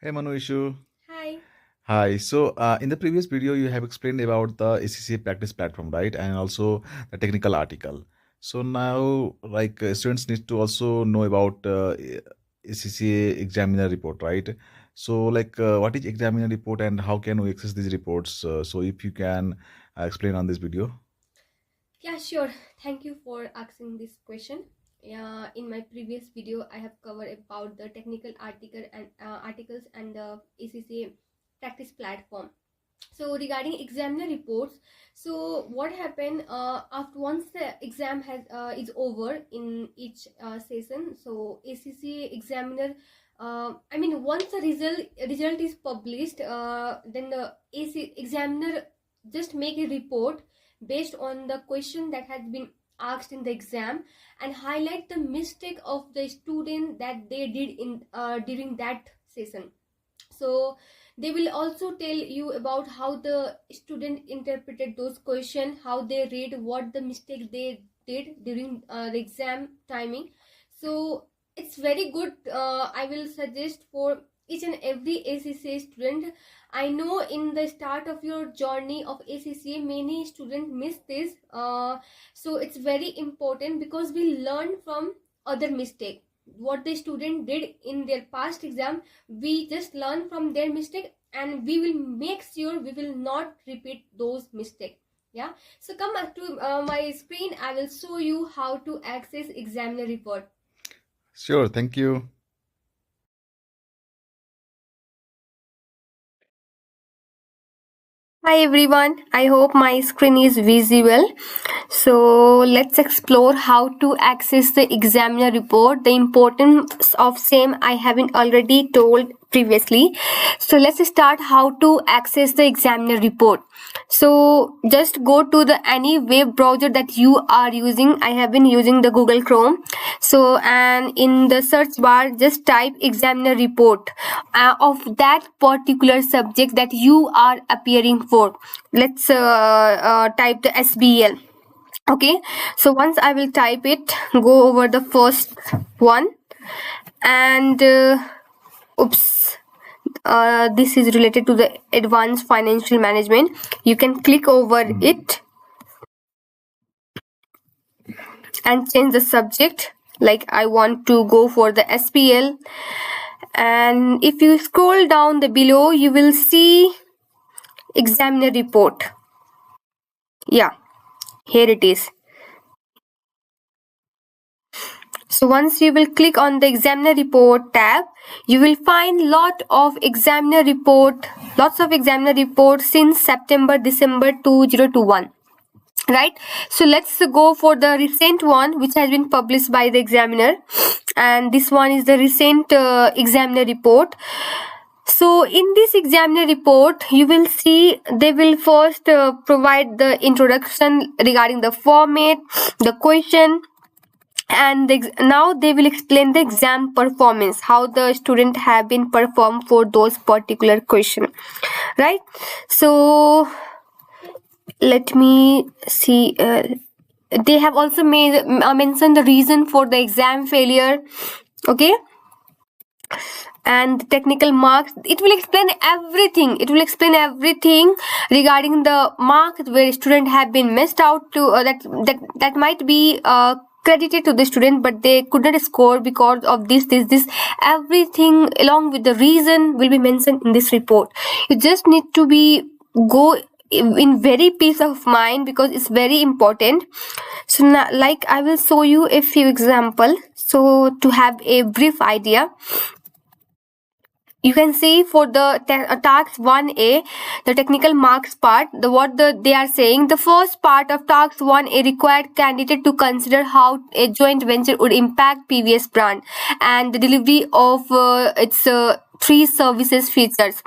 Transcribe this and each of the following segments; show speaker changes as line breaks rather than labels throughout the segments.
Hey Manuishu.
Hi.
Hi. So, in the previous video, you have explained about the ACCA practice platform, right? And also the technical article. So now, students need to also know about ACCA examiner report, right? So, what is examiner report and how can we access these reports? So, if you can explain on this video.
Yeah, sure. Thank you for asking this question. Yeah, in my previous video, I have covered about the technical articles and the ACCA practice platform. So regarding examiner reports, so what happened after once the exam has is over in each session, so ACCA examiner once the result is published, then the AC examiner just make a report based on the question that has been asked in the exam and highlight the mistake of the student that they did in during that session. So they will also tell you about how the student interpreted those questions, how they read, what the mistake they did during the exam timing. So it's very good. I will suggest for each and every ACCA student. I know in the start of your journey of ACCA, many students miss this. So it's very important because we learn from other mistake. What the student did in their past exam, we just learn from their mistake and we will make sure we will not repeat those mistakes. Yeah, so come back to my screen. I will show you how to access examiner report.
Sure. Thank you.
Hi everyone, I hope my screen is visible. So let's explore how to access the examiner report. The importance of same I haven't already told previously. So let's start how to access the examiner report. So just go to the any web browser that you are using. I have been using the Google Chrome. So and in the search bar just type examiner report of that particular subject that you are appearing for. Let's type the SBL. Okay, so once I will type it, go over the first one and oops, this is related to the advanced financial management. You can click over it and change the subject, like I want to go for the SPL. And if you scroll down the below, you will see examiner report. Yeah, here it is. So once you will click on the examiner report tab, you will find lots of examiner reports since September December 2021. Right, so let's go for the recent one which has been published by the examiner, and this one is the recent examiner report. So in this examiner report, you will see they will first provide the introduction regarding the format, the question, and now they will explain the exam performance, how the student have been performed for those particular question. Right, so let me see. They have also mentioned the reason for the exam failure. Okay, and technical marks, it will explain everything regarding the marks where student have been missed out to that might be credited to the student, but they could not score because of this everything along with the reason will be mentioned in this report. You just need to be go in very peace of mind because it's very important. So now, like I will show you a few example so to have a brief idea. You can see for the tax 1A, the technical marks part, they are saying, the first part of tax 1A required candidate to consider how a joint venture would impact previous brand and the delivery of its three services features.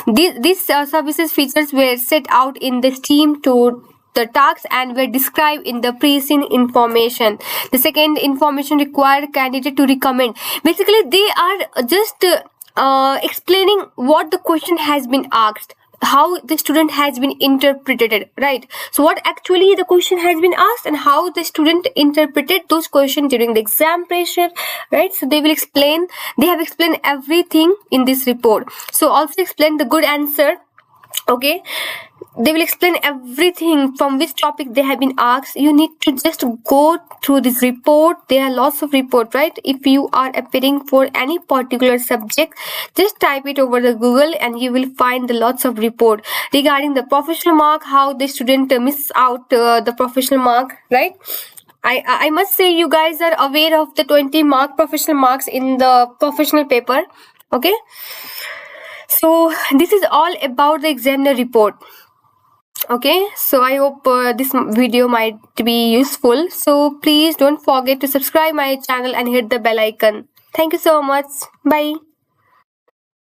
These services features were set out in the scheme to the tasks and were described in the pre-scene information. The second information required candidate to recommend. Basically, they are just explaining what the question has been asked. how the student has been interpreted, right? So what actually the question has been asked and how the student interpreted those questions during the exam pressure, right? So they have explained everything in this report. So also explain the good answer. Okay, they will explain everything from which topic they have been asked. You need to just go through this report. There are lots of report, right? If you are appearing for any particular subject, just type it over the Google and you will find the lots of report regarding the professional mark, how the student miss out the professional mark, right? I must say you guys are aware of the 20 mark professional marks in the professional paper. Okay, so this is all about the examiner report. Okay, so I hope this video might be useful. So please don't forget to subscribe my channel and hit the bell icon. Thank you so much. Bye.